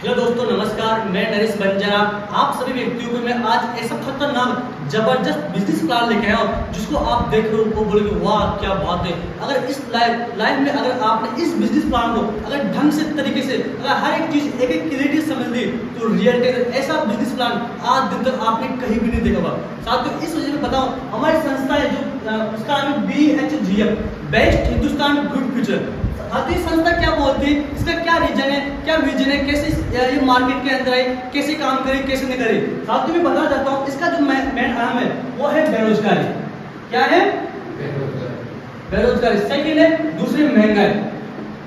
Hello दोस्तों, नमस्कार। मैं नरेश बंजारा आप सभी व्यक्तियों को मैं आज ऐसा खतरनाक जबरदस्त बिजनेस प्लान लेके आया हूँ जिसको आप देख रहे हो बोलोगे वाह क्या बात है। अगर इस लाइफ में अगर आपने इस बिजनेस प्लान को अगर ढंग से तरीके से अगर हर एक चीज एक एक क्रिएटिव समझ ली तो रियलिटी ऐसा बिजनेस प्लान आज दिन तक आपने कहीं भी नहीं देखा होगा। साथियों, इस वजह से बताऊं, हमारी संस्था है जो उसका नाम BHGF, best Hindustan good future. आती संस्था क्या बोलती है, इसका क्या रीजन है, क्या विजन है, कैसे ये मार्केट के अंदर है, कैसे काम करे, कैसे नहीं करे। साथियों मैं बता देता हूँ, इसका जो मेन एम है वो है बेरोजगारी। क्या है? बेरोजगारी। सेकंड है दूसरी महंगाई।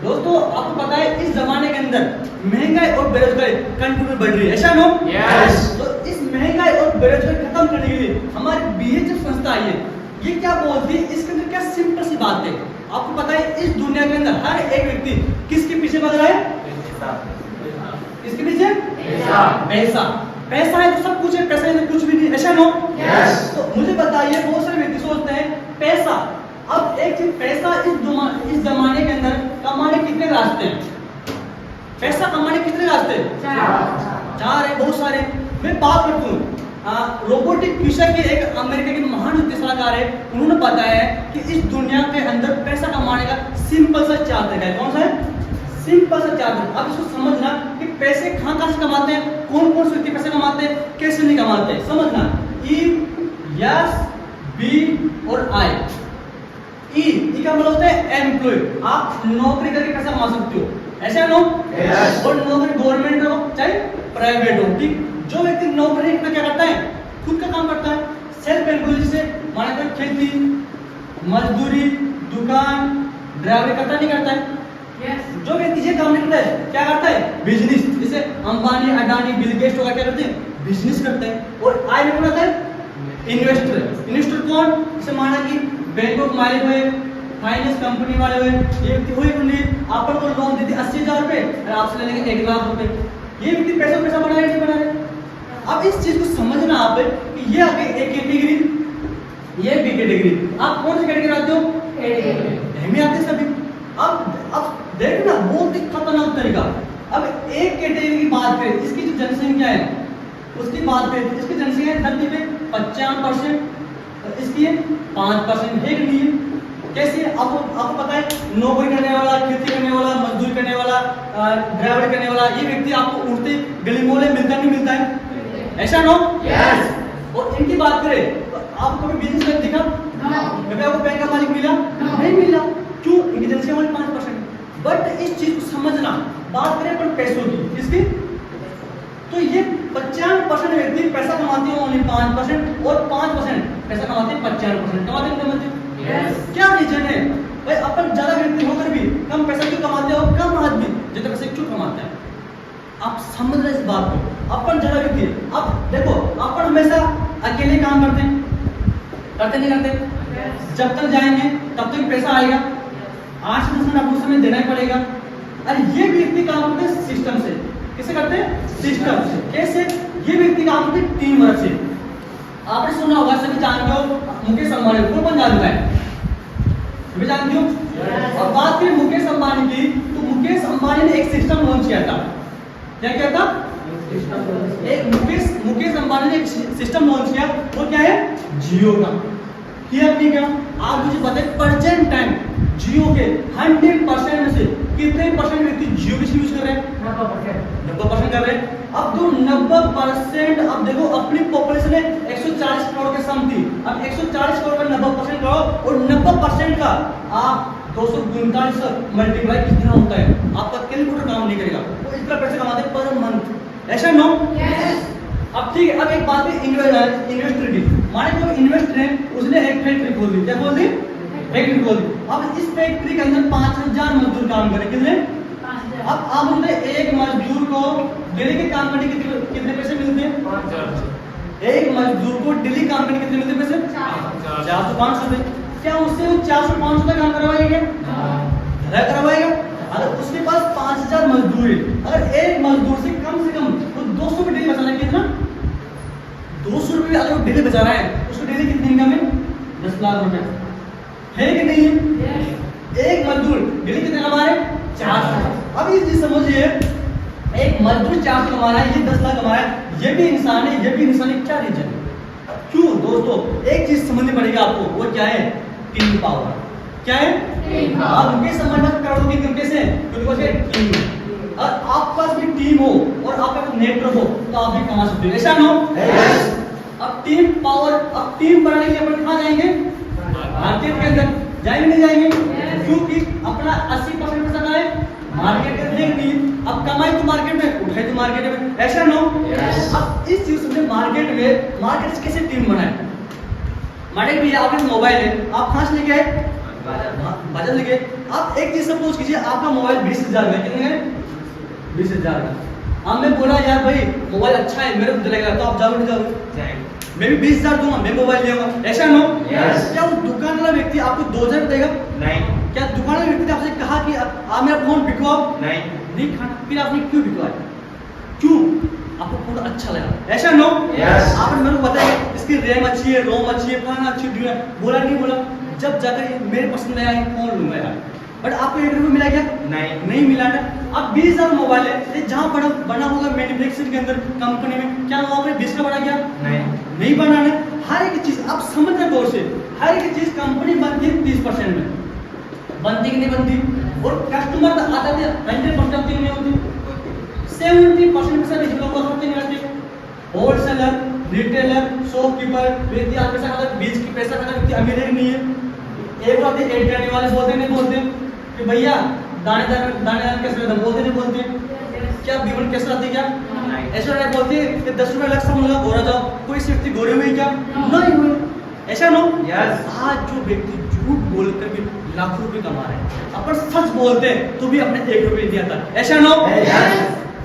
दोस्तों आपको पता है इस जमाने के अंदर महंगाई और बेरोजगारी कंटिन्यू बढ़ रही है, ऐसा नो? यस। तो इस महंगाई और बेरोजगारी खत्म करने के लिए हमारी BHGF संस्था आई है। ये क्या बोलती है, इसके अंदर क्या सिंपल सी बात है। आपको पता है इस दुनिया के अंदर हर एक व्यक्ति किसके पीछे भाग रहा है? किसके पीछे? पैसा। पैसा है तो सब कुछ है, पैसा है तो कुछ भी नहीं, ऐसा नो? यस। तो मुझे बताइए, बहुत सारे व्यक्ति सोचते हैं पैसा। अब एक चीज, पैसा इस जमाने के अंदर कमाने कितने रास्ते हैं? पैसा कमाने कितने रास्ते हैं? चार है, बहुत सारे। मैं बात करता हूँ रोबोटिक फ्यूचर के एक अमेरिका के महान सलाहकार है, उन्होंने बताया है कि इस दुनिया के अंदर पैसा कमाने का सिंपल सा चार तरीका है। कौन सा है? सिंपल सा चार तरीका। अब इसको समझना कि पैसे कहाँ से कमाते हैं, कौन कौन से व्यक्ति पैसे कमाते हैं, कैसे नहीं कमाते हैं। समझना, E, यस, B और I। ई का मतलब होता है एम्प्लॉय। आप नौकरी करके पैसा कमा सकते हो, ऐसा नो? यस। और नौकरी गवर्नमेंट हो चाहे प्राइवेट हो, ठीक। जो व्यक्ति नौकरी में क्या करता है, खुद का काम करता है, सेल्फ एम्प्लॉय, जिसे माने तो खेती, मजदूरी, दुकान, ड्राइवरी करता नहीं करता है। जो व्यक्ति ये काम नहीं करता है क्या करता है? बिजनेस। जैसे अंबानी, अडानी, बिल गेट्स वगैरह क्या करते हैं? बिजनेस करते हैं। और आई में करता है इन्वेस्टर। इन्वेस्टर कौन? जैसे माना कि बैंक ऑफ मालिक हुए, फाइनेंस कंपनी वाले हुए, ये व्यक्ति हुए उन्हें आप को लोन देते 80,000 रुपए और आपसे लेंगे 1 लाख रुपए। ये व्यक्ति पैसा बनाए नहीं बनाए। अब इस चीज को समझना आप कि ये आगे एक कैटेगरी, ये बी कैटेगरी। आप कौन सी कैटेगरी आते हो? में आते सभी। अब देखना बहुत ही खतरनाक तरीका। अब एक कैटेगरी की बात करें, इसकी जो जनसंख्या है उसकी बात करें तो इसकी जनसंख्या धरती पे 55%, इसकी 5% है कि नहीं है? कैसे? आपको पता है नौकरी करने वाला, खेती करने वाला, मजदूरी करने वाला, ड्राइवर करने वाला, ये व्यक्ति आपको उठते गली मोहल्ले मिलता नहीं मिलता है, ऐसा नो? यस। और इनकी बात करें तो आपको भी बिजनेस में दिखा? कभी आपको बैंक का मालिक मिला? नहीं मिला। क्यों? इनकी जनसंख्या वाली 5%। बट इस चीज को समझना, बात करें अपन पैसों की, किसकी? तो ये 55% व्यक्ति पैसा कमाते हैं ओनली 5%, और 5% पैसा कमाते हैं 95%। कमाते हैं? क्या रीजन है भाई? अपन ज्यादा व्यक्ति होकर भी कम पैसा क्यों कमाते हो? कम आदमी ज्यादा पैसे क्यों कमाते हैं? आप समझ रहे इस बात को? अपन ज्यादा व्यक्ति, अब देखो अपन हमेशा अकेले काम करते नहीं करते? जब तक जाएंगे तब तक पैसा आएगा। 8% आपको समय देना ही पड़ेगा। अरे ये व्यक्ति काम करते हैं सिस्टम से। कैसे करते हैं? सिस्टम से। कैसे? ये व्यक्ति काम करते हैं टीम वर्क से। आपने सुना होगा, सभी जानते हो मुकेश अंबानी को। कौन जानता है? सभी जानते हो। और बात करें मुकेश अंबानी की, तो मुकेश अंबानी ने एक सिस्टम लॉन्च किया था। क्या था? एक मुकेश अंबानी ने एक सिस्टम लॉन्च किया। वो क्या है? जियो का। किया नहीं क्या? आप मुझे बताएं प्रेजेंट टाइम जियो के 100% में से कितने परसेंट व्यक्ति जियो की यूज कर रहे हैं? 90% कर रहे हैं। अब जो 90%, अब देखो अपनी पॉपुलेशन है 140 करोड़ के समथिंग। अब 140 करोड़ का 90% करो और 90% का आप 249 से मल्टीप्लाई कितना होता है? आपका कैलकुलेटर काम नहीं करेगा। वो इतना पैसे कमाते हैं पर मंथ, ऐसा नो? यस। अब ठीक है, अब एक बात है इन्वेस्टर की। माने जो इन्वेस्टर है उसने एक फैक्ट्री खोल दी। क्या खोल दी? फैक्ट्री खोल दी। अब इस फैक्ट्री के अंदर 5000 मजदूर काम करें। कितने? 5000। अब आप उनसे एक मजदूर को डेली के काम करने के कितने पैसे मिलते हैं? 5000। एक मजदूर को डेली काम करने के कितने मिलते पैसे? 400-500 रुपए। क्या उससे वो 400-500 का काम करवाएगा? करवाएगा। अगर उसके पास 5000 मजदूर है, अगर एक मजदूर से कम वो 200 रुपए डेली बचा रहा है। कितना? 200 रुपए अगर वो डेली बचा रहा है, उसको डेली कितनी इनकम है? 10 लाख रुपए। है कि नहीं है? एक मजदूर डेली कितने कमा रहे? 400। अब ये चीज समझिए एक मजदूर 400 कमा रहा है, ये 10 लाख कमा रहा है, ये भी इंसान है, ये भी इंसान है, क्या रीजन है? क्यों दोस्तों? एक चीज समझनी पड़ेगी आपको, वो क्या है? Team power. क्या है? आप उनके समझ मत करोड़ों की इनकम कैसे? क्योंकि टीम, और आपके पास भी टीम हो और आपका नेटवर्क हो तो आप भी कमा सकते हो, ऐसा ना हो? अब टीम पावर, अब टीम बढ़ाने के लिए अपन कहाँ जाएंगे? मार्केट के अंदर जाएंगे, नहीं जाएंगे? क्योंकि अपना 80% पैसा कहाँ है? मार्केट के अंदर नहीं। अब कमाई तो मार्केट में, उठाई तो मार्केट में, ऐसा नो? अब इस चीज से मार्केट से कैसे टीम बनाए? मार्केट में आपके मोबाइल है, आप कहाँ से लेके आए? बाजार लेके। आप एक चीज सपोज कीजिए, आपका मोबाइल 20,000 का, कितने है? 20,000 का। अब मैं बोला यार भाई मोबाइल अच्छा है, मेरे को लगेगा, तो आप जाओगे नहीं जाओगे? जाएंगे। मैं भी 20,000 दूंगा, मैं मोबाइल लूंगा, ऐसा नो? क्या वो दुकान वाला व्यक्ति आपको 2,000 देगा? नहीं। क्या दुकान वाले व्यक्ति ने आपसे कहा कि आप मेरा फोन बिकवाओ? नहीं खाना। फिर आपने क्यों बिकवाया? क्यों? आपको फोन अच्छा लगा, ऐसा नो? आपने मेरे को बताया इसकी रैम अच्छी है, रोम अच्छी है, फलाना अच्छी है, बोला नहीं बोला? जब जाकर मेरे पसंद आया फोन लूंगा यार, बट आपको 1 रुपये मिला क्या? नहीं मिला ना। अब 20,000 मोबाइल है, जहाँ बना होगा मैन्युफैक्चरिंग के अंदर कंपनी में, क्या वहाँ पर 20 का बना गया? नहीं बना ना। हर एक चीज आप समझ रहे गौर से, हर एक चीज कंपनी बनती है 30% में, बनती कि नहीं बनती? और कस्टमर तो आता है 100% नहीं होती, 70% पैसा डिजिटल करते नहीं रहते। होलसेलर, रिटेलर, शॉपकीपर, व्यक्ति आप पैसा खाता, बीच की पैसा खाता व्यक्ति अमीर है नहीं है। एक बात है, एड करने वाले बोलते नहीं बोलते कि भैया दानेदार कैसे रहता, बोलते नहीं बोलते? क्या बीमन कैसे रहती? क्या ऐसा नहीं बोलते कि 10 रुपये लग समझ गोरा जाओ, कोई से व्यक्ति गोरे हुए क्या? नहीं हुए, ऐसा नो? आज जो व्यक्ति झूठ बोल कर भी लाखों रुपए कमा रहे हैं, अपन सच बोलते तो भी अपने 1 रुपये दिया था, ऐसा नो?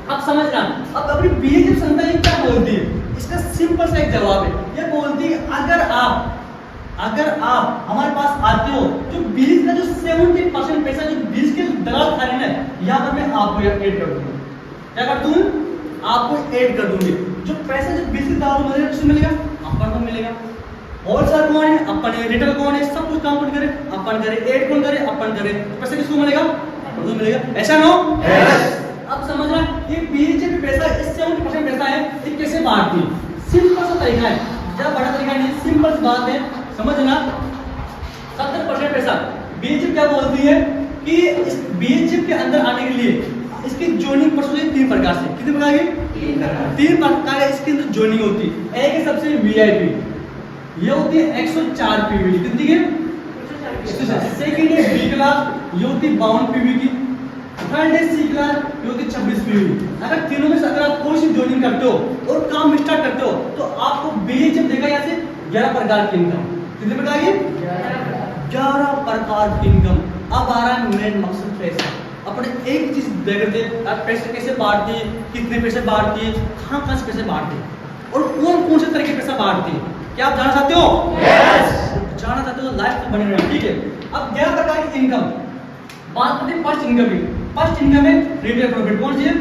अब समझना। अब अपनी बीजेपी संस्था ये क्या बोलती है? इसका सिंपल सा एक जवाब है, ये बोलती है अगर आप हमारे पास आते हो, जो बीज का जो 70% पैसा जो बीज के दलाल खा रहे हैं, यहाँ पर मैं आपको ऐड कर दूंगा। क्या कर दूं? आपको ऐड कर दूंगी। जो पैसा जो बीज के दलाल मिलेगा, किसको मिलेगा? अपन को मिलेगा। होलसेलर कौन है? अपन है। रिटेल कौन है? सब कुछ काम कौन करे? अपन करे। ऐड कौन करे? अपन करे। पैसा किसको मिलेगा? अपन को मिलेगा, ऐसा नो? अब समझना, ये बीजेपी पैसा, इस 70% पैसा है, ये कैसे बांटती है? सिंपल सा तरीका है, ज्यादा बड़ा तरीका नहीं, सिंपल सी बात है, समझना। 70% पैसा बीजेपी क्या बोलती है कि इस बीजेपी के अंदर आने के लिए इसकी ज्वाइनिंग प्रोसेस है 3 प्रकार से। कितने प्रकार की? 3 प्रकार इसके अंदर ज्वाइनिंग होती है। एक है सबसे वीआईपी, ये होती है 104 पीवी, कितनी की? सेकंड है बी क्लास, ये होती है 52 पीवी की। थर्ड है सी क्लास, ये होती है 26 पीवी। अगर तीनों में से अगर आप कोई सी ज्वाइनिंग करते हो और काम स्टार्ट करते हो तो आपको बीजेपी देगा यहाँ से 11 प्रकार की इनकम। कितने प्रकार की? 11 प्रकार की इनकम। अब आ रहा है मेन मकसद, पैसा। अपने एक चीज देखते हैं, पैसे कैसे बांटती है, कितने पैसे बांटती है, कहाँ से पैसे बांटती है और कौन से तरह के पैसा बांटती है। क्या आप जानना चाहते हो? जानना चाहते हो तो लाइफ तो बने रहना, ठीक है। अब 11 प्रकार की इनकम बात करते हैं। फर्स्ट इनकम की, फर्स्ट इनकम है रिटेल प्रॉफिट। कौन सी है?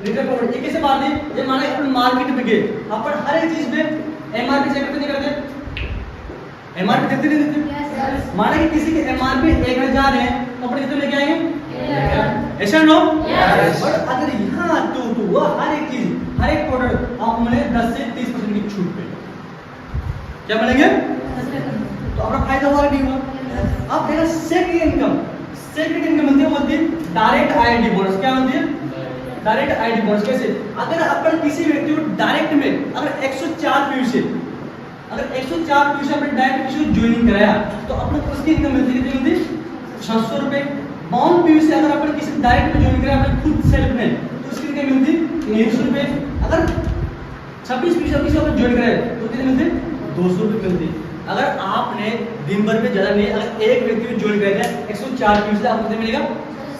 Retail profit. ये कैसे बांटती है? ये माना अपन मार्केट में गए, अपन हर एक चीज में एमआरपी चेक नहीं करते, एमआरपी देते नहीं देते। माना कि किसी की एमआरपी 1,000 है तो अपन कितने लेके आएंगे? ऐसा नो? बट अगर यहाँ तो वो हर एक चीज, हर एक प्रोडक्ट आप मिले 10 से 30% की छूट पे, क्या मिलेंगे? तो अपना फायदा हुआ नहीं हुआ? अब देखा सेकंड इनकम, सेकंड इनकम बनती है डायरेक्ट आईडी बोनस। क्या बनती है? Direct ID bonus. कैसे? अगर अपन किसी व्यक्ति को डायरेक्ट में अगर 104 पीवी से, अगर 104 पीवी से अपन डायरेक्ट किसी को ज्वाइनिंग कराया तो अपन को उसकी इनकम मिलती है, कितनी मिलती? 600 रुपए। 52 पीवी से अगर अपन किसी डायरेक्ट में ज्वाइन कराया अपन खुद सेल्फ में तो उसकी इनकम मिलती 300 रुपए। अगर 26 पीवी से किसी को ज्वाइन कराया तो कितनी मिलती? 200 रुपए मिलती। अगर आपने दिन भर में ज्यादा नहीं, अगर एक व्यक्ति को ज्वाइन कराया 104 पीवी से आपको कितने मिलेगा?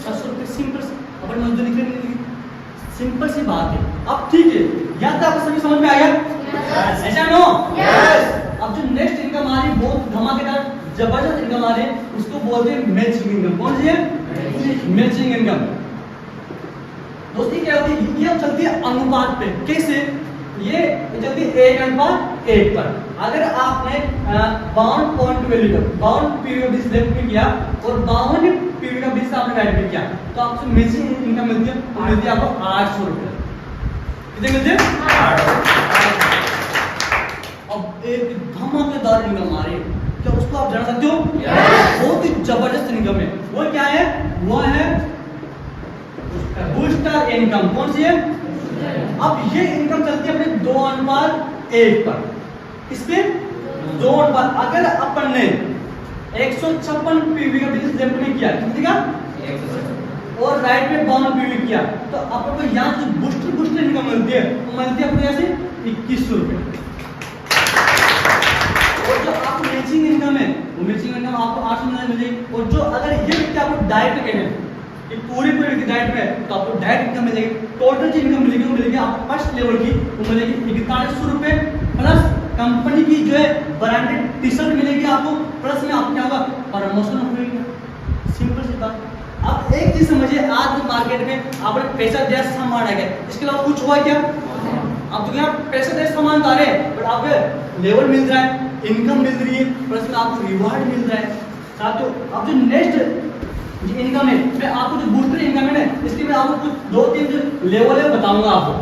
600 रुपए। सिंपल अपन मजदूरी निकलेगी, सिंपल सी बात है। अब ठीक है, यहाँ तक आपको सभी समझ में आ गया? ऐसा नो? अब जो नेक्स्ट इनकम आ रही है बहुत धमाकेदार जबरदस्त इनकम आ रही है, उसको बोलते हैं मैचिंग इनकम। कौन सी है? Matching income. दोस्ती क्या होती है? ये चलती है अनुपात पे। कैसे? ये चलती है 1:5 1 पर। अगर आपने 52 पॉइंट वैल्यू का 52 पीवी का बिजनेस लेफ्ट में किया और 52 पीवी का बिजनेस आपने राइट में किया तो आपको मैचिंग इनकम मिलती है, वो मिलती है आपको 800 रुपए। कितने मिलते हैं? अब एक धमाकेदार इनकम आ रही है, क्या उसको आप जान सकते हो? बहुत ही जबरदस्त इनकम है। वो क्या है? वो है बूस्टर इनकम। कौन सी है? अब ये इनकम चलती है अपने 2:1 पर। इसके 2:1 अगर अपन ने 156 पीवी का बिजनेस लेफ्ट में किया, कितने का? 156, और राइट में 52 पीवी किया तो आपको यहाँ से बूस्टर इनकम मिलती है, वो मिलती है आपको यहाँ से 2100 रुपए। और जो आपको मैचिंग इनकम है वो मैचिंग इनकम आपको 800 मिलेगी। और जो अगर ये व्यक्ति आपको डायरेक्ट में है कि पूरी व्यक्ति डायरेक्ट में है तो आपको डायरेक्ट इनकम मिलेगी। टोटल जो इनकम मिलेगी वो मिलेगी आपको फर्स्ट लेवल की, वो मिलेगी 4100 रुपए प्लस कंपनी की जो है ब्रांडेड टी शर्ट मिलेगी आपको, प्लस में आपको क्या होगा? प्रमोशन होगी। सिंपल सी बात। अब एक चीज समझिए, आज मार्केट में आपने पैसा दिया सामान आ गया, इसके अलावा कुछ हुआ क्या? आप तो यहाँ पैसे दे सामान आ रहे हैं बट आपको लेवल मिल रहा है, इनकम मिल रही है, प्लस में आपको रिवार्ड मिल रहा है। साथियों अब जो नेक्स्ट इनकम है, मैं आपको जो बूस्टर इनकम है ना, इसकी मैं आपको कुछ 2-3 जो लेवल है बताऊंगा आपको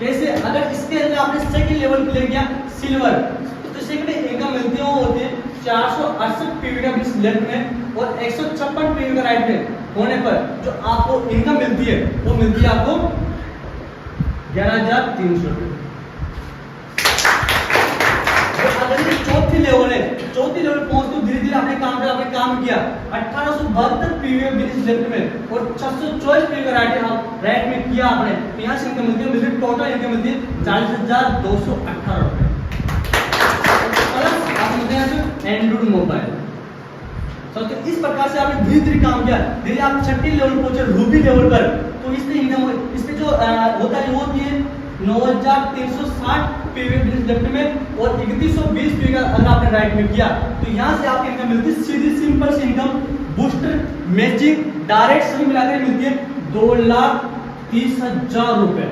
कैसे। अगर इसके अंदर आपने सेकंड लेवल ले गया सिल्वर तो सेकंड इनकम मिलती है, वो होती है 468 पीवी का बिजनेस लेफ्ट में और 156 पीवी का राइट में होने पर जो आपको इनकम मिलती है वो मिलती है आपको 11,300 रुपए। अगर ये चौथी लेवल है, चौथी लेवल पहुंचते धीरे धीरे आपने काम किया 1872 पीवी बिजनेस लेफ्ट में और 624 पीवी का राइट में किया आपने तो यहाँ से इनकम मिलती है, टोटल इनकम मिलती है 40,218 रुपए। प्लस आप मिलते हैं एंड्रॉइड मोबाइल। तो इस प्रकार से आपने धीरे धीरे काम किया, धीरे आप छठी लेवल पहुंचे रूबी लेवल पर, तो इसमें इनकम इस पे जो होता है वो होती है 9,360 पीवी बिजनेस लेफ्ट में और 3120 पीवी का अगर आपने राइट में किया तो यहाँ से आपकी इनकम मिलती है सीधी सिंपल सी इनकम बूस्टर मैचिंग डायरेक्ट सभी मिलाकर मिलती है 2,30,000 रुपए।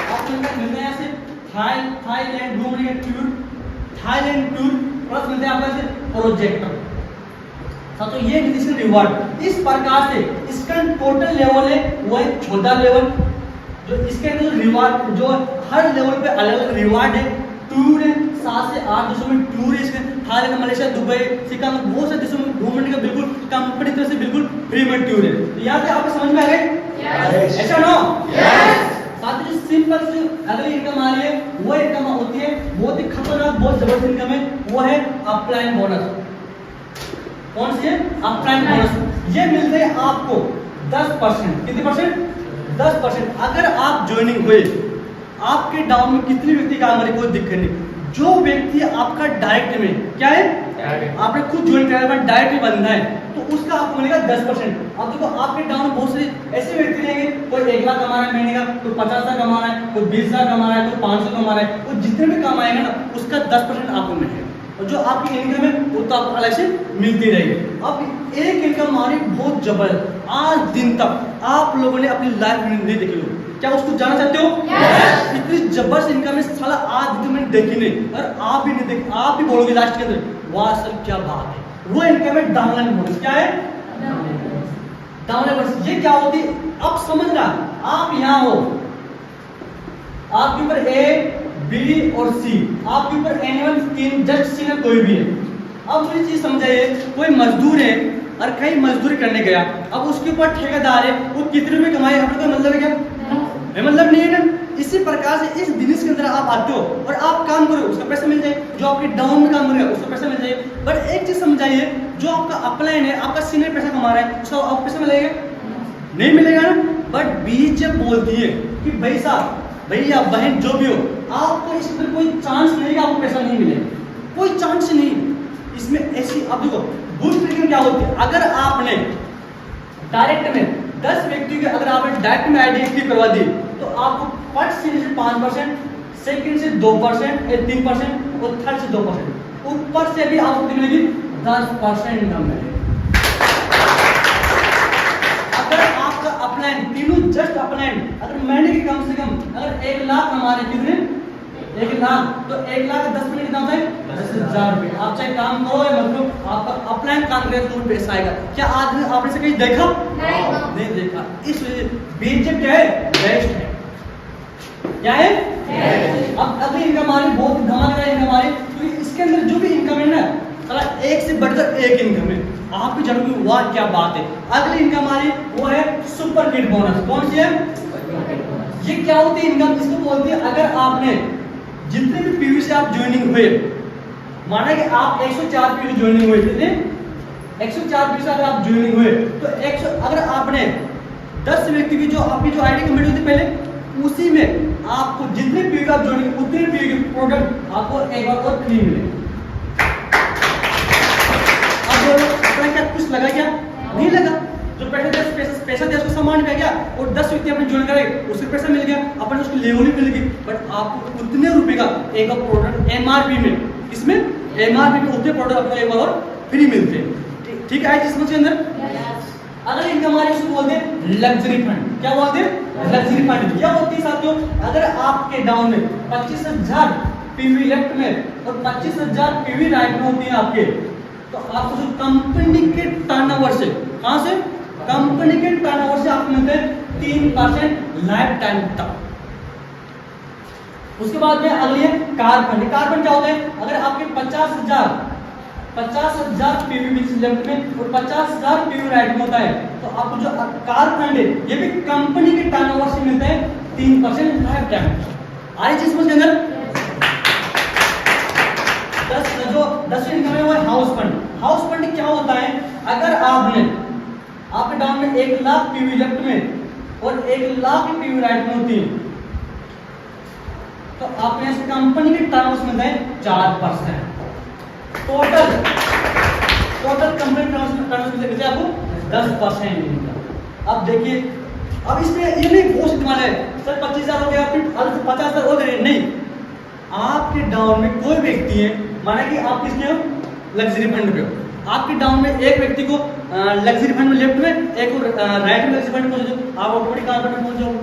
आपको इनकम मिलता है यहाँ से थाईलैंड घूमने का टूर, थाईलैंड टूर, प्लस मिलते हैं आपको प्रोजेक्टर। तो ये इसका रिवार्ड इस प्रकार से इसका टोटल लेवल है वो है 14 लेवल। जो इसके अंदर रिवार्ड जो हर लेवल पे अलग अलग रिवार्ड है, टूर है 7 से 8 देशों में टूर है, इसके थाईलैंड, मलेशिया, दुबई, सिंगापुर बहुत से देशों में घूमने का बिल्कुल कंपनी तरफ से बिल्कुल फ्री में टूर है। तो यहाँ से आपको समझ में आ गए? ऐसा नो? साथ ही सिंपल से अगली इनकम आ रही है वो इनकम होती है बहुत ही खतरनाक, बहुत जबरदस्त इनकम है, वो है अपलाइन बोनस। कौन सी है? Upline bonus. ये मिलते हैं आपको 10%। कितने परसेंट? 10%। अगर आप ज्वाइनिंग हुए, आपके डाउन में कितने व्यक्ति काम करे कोई दिक्कत नहीं, जो व्यक्ति आपका डायरेक्ट में क्या है, आपने खुद ज्वाइन किया है डायरेक्ट में बनना है तो उसका आपको मिलेगा 10%। अब देखो आपके डाउन में बहुत से ऐसे व्यक्ति रहेंगे, कोई 1 लाख कमा रहा है महीने का, कोई 50,000 कमा रहा है, कोई 20,000 कमा रहा है, कोई 500 कमा रहा है, वो जितने भी कमाएगा ना उसका 10% आपको मिलेगा और जो आपकी इनकम है वो तो आपको अलग से मिलती रहेगी। अब एक इनकम हमारी बहुत जबरदस्त, आज दिन तक आप लोगों ने अपनी लाइफ में नहीं देखी लोग, क्या उसको जाना चाहते हो? इतनी जबरदस्त इनकम है साला आज दिन मैंने देखी नहीं, और आप भी नहीं देखी, आप भी बोलोगे लास्ट के अंदर वाह सर क्या बात है। वो इनकम है डाउनलाइन बोनस। क्या है? Downline bonus. ये क्या होती है अब समझना, आप यहाँ हो, आपके ऊपर ए बी और सी, आपके ऊपर एनिमल स्कीम जस्ट सी में कोई भी है। अब मुझे चीज समझाइए, कोई मजदूर है और कहीं मजदूरी करने गया, अब उसके ऊपर ठेकेदार है, वो कितने रुपए कमाए आपको कोई मतलब है क्या? मतलब नहीं है ना। इसी प्रकार से इस बिजनेस के अंदर आप आते हो और आप काम करो उसका पैसा मिल जाए, जो आपके डाउन में काम करेगा उसका पैसा मिल जाए। बट एक चीज समझाइए, जो आपका अपलाइन है, आपका सीनियर पैसा कमा रहा है, उसका आपको पैसा मिलेगा? नहीं मिलेगा ना। बट बीच जब बोलती है कि भाई साहब, भैया बहन जो भी हो, आपको इसमें कोई चांस नहीं कि आपको पैसा नहीं मिलेगा, कोई चांस नहीं इसमें। ऐसी आप देखो बूस्ट ट्रेडिंग क्या होती है, अगर आपने डायरेक्ट में 10 व्यक्ति के अगर आपने डायरेक्ट में आइडेंटिटी करवा दी तो आपको फर्स्ट सीरीज से 5%, सेकंड से 2%, 3% और थर्ड से 2%, ऊपर से भी आपको मिलेगी 10% इनकम मिलेगी। अगर आपका अपलाइन तीनों जस्ट अपलाइन अगर महीने की कम से कम अगर 1 लाख कमा रहे, कितने 1 लाख, तो 1 लाख 10 मिनट कितना होता है 10,000 रुपये। आप चाहे काम करो या मतलब आपका अपलाइन काम करें तो पैसा आएगा। क्या आज आपने से कहीं देखा? नहीं देखा। इस बीजेपी क्या है? बेस्ट है। क्या है? अब अगली इनकम हमारी बहुत धमाकेदार इनकम हमारी, क्योंकि इसके अंदर जो भी इनकम है ना, साला एक से बढ़कर एक इनकम है। आपकी जानोगे वाह क्या बात है। अगली इनकम हमारी वो है सुपर किड बोनस। कौन सी है? ये क्या होती है इनकम? इसको बोलते हैं अगर आपने जितने भी पीवी से आप ज्वाइनिंग हुए, माना कि आप 104 पीवी ज्वाइनिंग हुए, कितने 104 पीवी से अगर आप ज्वाइनिंग हुए तो 100 अगर आपने 10 व्यक्ति की जो आपकी जो आईडी कंप्लीट होती पहले, उसी में आपको जितने पीवी आप ज्वाइनिंग उतने पीवी के प्रोडक्ट आपको एक बार और फ्री मिले। अपना क्या कुछ लगा क्या? नहीं लगा। जो पैसा दिया उसको सामान पे गया और 10 व्यक्ति अपने ज्वाइन कराए, उसको पैसा मिल गया, अपन उसको लेवल ही मिल गई। बट आपको उतने रुपए का एक प्रोडक्ट एमआरपी में, इसमें एमआरपी में उतने प्रोडक्ट आपको एक बार और फ्री मिलते हैं। ठीक है जिस समझ के अंदर। अगर इनकम हमारी उसको बोलते हैं लग्जरी फंड। क्या बोलते हैं? Luxury fund. क्या होती है साथियों? अगर आपके डाउन में 25,000 पीवी लेफ्ट में और 25,000 पीवी राइट में होती है आपके, तो आपको जो कंपनी के टर्नओवर से, कहां से? कंपनी के टर्नओवर से आपको मिलते हैं 3% लाइफ टाइम तक। उसके बाद में अगली है कार फंड। कार फंड क्या होता है? अगर आपके 50,000 पीवी लेफ्ट में और 50,000 पीवी राइट में होता है, तो आपको जो कार फंड है ये भी कंपनी के टर्नओवर से मिलता है 3% लाइफ टाइम। आई चीज समझ के अंदर। 10 इनकम है वो है हाउस फंड। हाउस फंड क्या होता है? अगर आपके डाउन में 1 लाख पीवी लेफ्ट में और 1 लाख पीवी राइट में होती है, तो आपको यहाँ से कंपनी के टर्नओवर मिलता है 4%। टोटल कंपनी टर्नओवर मिलता है आपको 10% इनकम। अब देखिए, अब इसमें ये नहीं बहुत इस्तेमाल है सर 25,000 हो गया फिर 50,000 हो गए, नहीं। आपके डाउन में कोई व्यक्ति है, माना कि आप किसके हो? लग्जरी फंड पे हो। आपके डाउन में एक व्यक्ति को लग्जरी फंड में लेफ्ट में, एक को राइट में लग्जरी फंड में पहुंचो, आप ऑटोमेटिक कार फंड में पहुंच जाओगे।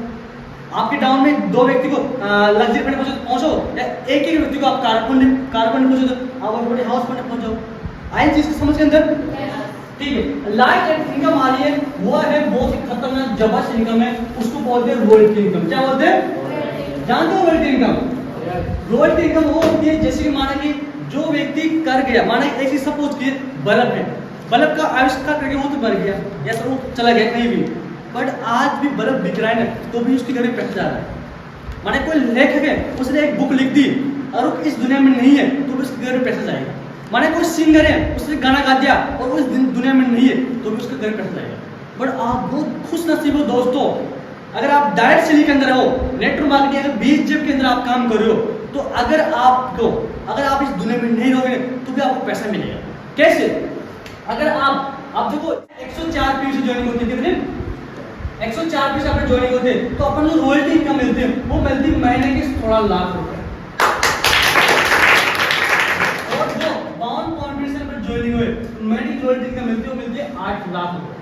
आपके डाउन में 2 व्यक्ति को लग्जरी फंड में पहुंचो, एक ही व्यक्ति को आप कार फंड में पहुंचो, आप ऑटोमेटिक हाउस फंड में पहुंच जाओ। आई चीज को समझ के अंदर। ठीक है। लाइफ इनकम आ रही है, वो है बहुत ही खतरनाक जबरदस्त इनकम है, उसको बोलते हैं रॉयल्टी इनकम। क्या बोलते हैं? जानते हो रॉयल्टी इनकम? रॉयल्टी इनकम वो होती है जैसे कि माना कि जो व्यक्ति कर गया, माना एक चीज सपोज किए बल्ब है, बल्ब का आविष्कार करके वो तो मर गया या सर वो चला गया कहीं भी, बट आज भी बल्ब बिक रहा है ना, तो भी उसके घर में पैसा जा रहा है। माने कोई लेखक है, उसने एक बुक लिख दी और वो इस दुनिया में नहीं है, तो भी उसके घर में पैसा जाएगा। माने कोई सिंगर है, उसने गाना गा दिया और वो इस दुनिया में नहीं है, तो भी उसके घर में पैसा जाएगा। बट आप बहुत खुश नसीब हो दोस्तों, अगर आप डायरेक्ट सेलिंग के अंदर हो, नेटवर्क मार्केटिंग अगर बीजेपी के अंदर आप काम कर रहे हो, तो अगर आप इस दुनिया में नहीं रहोगे तो भी आपको पैसा मिलेगा। कैसे? अगर आप देखो 104 पीवी से ज्वाइनिंग होती है, कितने 104 पीवी से आपने ज्वाइनिंग होते हैं, तो अपन जो रॉयल्टी इनकम मिलती है वो मिलती है महीने के 16 लाख रुपए। और जो 52 कॉन्ट्रीब्यूशन पर ज्वाइनिंग हुए, महीने की रॉयल्टी इनकम मिलती है 8 लाख रुपए।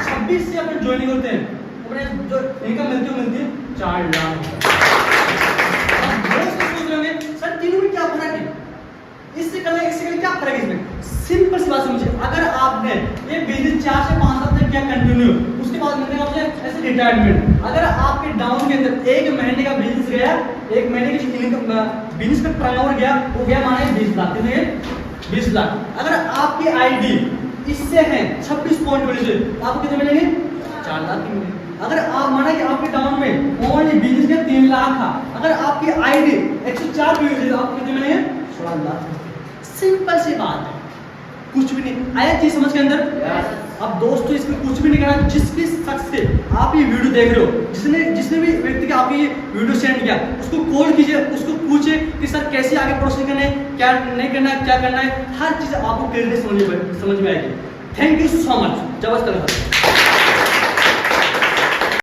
26 से अपन ज्वाइनिंग होते हैं, अपने जो इनकम मिलती है 4 लाख। सर तीनों में क्या फर्क है? इससे क्या फर्क है इसमें? सिंपल सी बात समझिए, अगर आपने ये बिजनेस 4 से 5 साल तक किया कंटिन्यू, उसके बाद मिलेगा आपसे ऐसे रिटायरमेंट। अगर आपके डाउन के अंदर 1 महीने का बिजनेस गया, 1 महीने की इनकम बिजनेस का टर्नओवर गया, वो गया माने 20 लाख, कितने? 20 लाख। अगर आपकी आईडी इससे है 26 पॉइंट वाली से, आपको कितने मिलेंगे? 4 लाख की मिलेंगे। अगर आप माना कि आपके टाउन में ओनली बिजनेस के 3 लाख था, अगर आपकी आईडी 104 पीवी से, आपको कितने मिलेंगे? 16 लाख। सिंपल सी बात है, कुछ भी नहीं। आया चीज समझ के अंदर? अब दोस्तों इसमें कुछ भी नहीं करना। जिस भी शख्स से आप ये वीडियो देख रहे हो, जिसने भी व्यक्ति के आपको ये वीडियो सेंड किया, उसको कॉल कीजिए, उसको पूछे कि सर कैसे आगे प्रोसेस करना है, क्या नहीं करना है, क्या करना है, हर चीज आपको क्लियरली समझ में आएगी। Thank you so much. जबरदस्त।